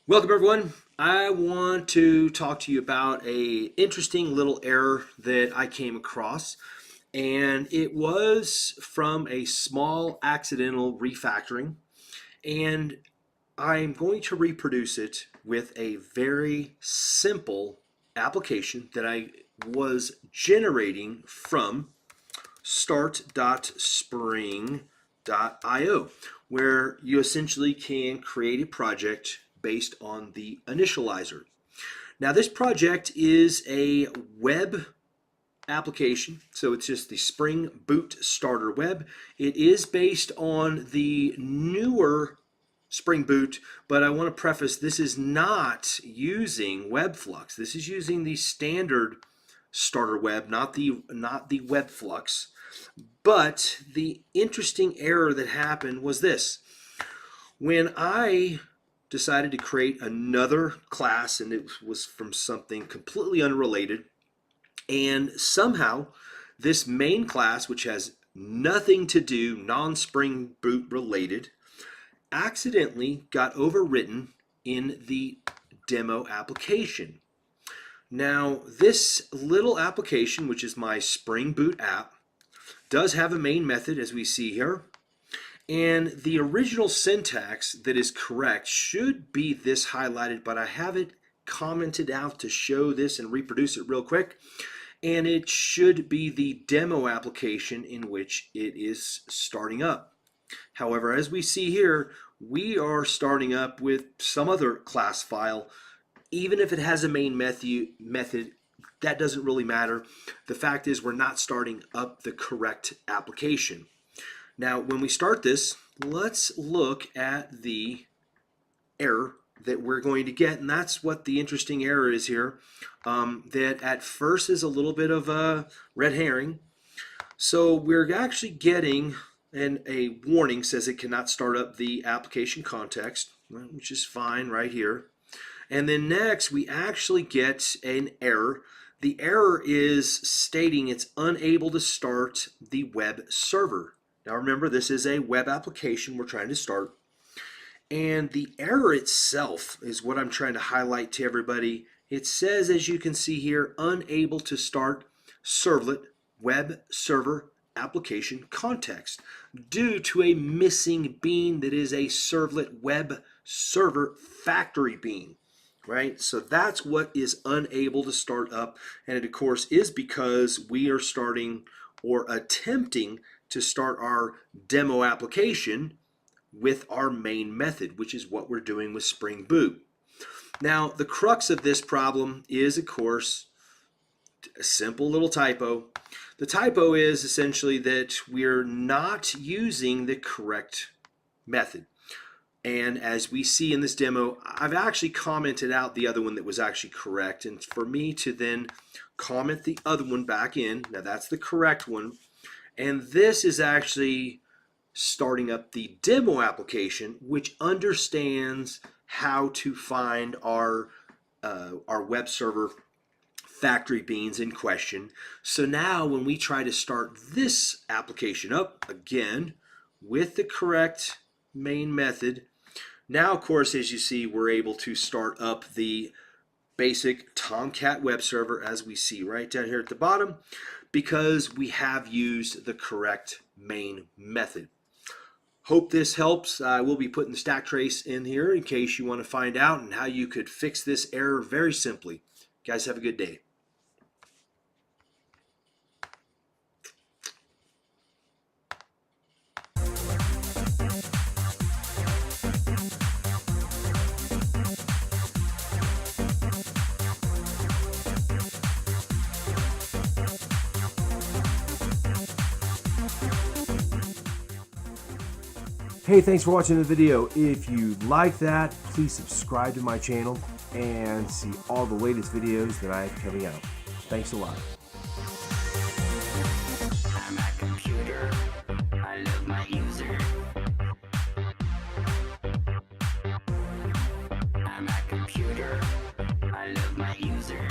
Welcome everyone. I want to talk to you about a interesting little error that I came across, and it was from a small accidental refactoring, and I'm going to reproduce it with a very simple application that I was generating from start.spring.io, where you essentially can create a project based on the initializer. Now, this project is a web application, so it's just the Spring Boot Starter Web. It is based on the newer Spring Boot, but I want to preface this is not using Webflux. This is using the standard Starter Web, not the Webflux. But the interesting error that happened was this. When I decided to create another class, and it was from something completely unrelated, and somehow this main class, which has nothing to do, non-Spring Boot related, accidentally got overwritten in the demo application. Now, this little application, which is my Spring Boot app, does have a main method, as we see here. And the original syntax that is correct should be this highlighted, but I have it commented out to show this and reproduce it real quick. And it should be the demo application in which it is starting up. However, as we see here, we are starting up with some other class file. Even if it has a main method, that doesn't really matter. The fact is we're not starting up the correct application. Now, when we start this, let's look at the error that we're going to get, and that's what the interesting error is here, that at first is a little bit of a red herring. So we're actually getting a warning says it cannot start up the application context, which is fine right here. And then next we actually get an error. The error is stating it's unable to start the web server. Now remember, this is a web application we're trying to start. And the error itself is what I'm trying to highlight to everybody. It says, as you can see here, unable to start servlet web server application context due to a missing bean that is a servlet web server factory bean. Right? So that's what is unable to start up, and it of course is because we are starting or attempting to start our demo application with our main method, which is what we're doing with Spring Boot. Now, the crux of this problem is, of course, a simple little typo. The typo is essentially that we're not using the correct method. And as we see in this demo, I've actually commented out the other one that was actually correct. And for me to then comment the other one back in, now that's the correct one. And this is actually starting up the demo application, which understands how to find our web server factory beans in question. So now when we try to start this application up again with the correct main method, now, of course, as you see, we're able to start up the basic Tomcat web server, as we see right down here at the bottom, because we have used the correct main method. Hope this helps. I will be putting the stack trace in here in case you want to find out and how you could fix this error very simply. Guys, have a good day. Hey, thanks for watching the video. If you like that, please subscribe to my channel and see all the latest videos that I have coming out. Thanks a lot. I'm a computer. I love my user. I'm a computer. I love my user.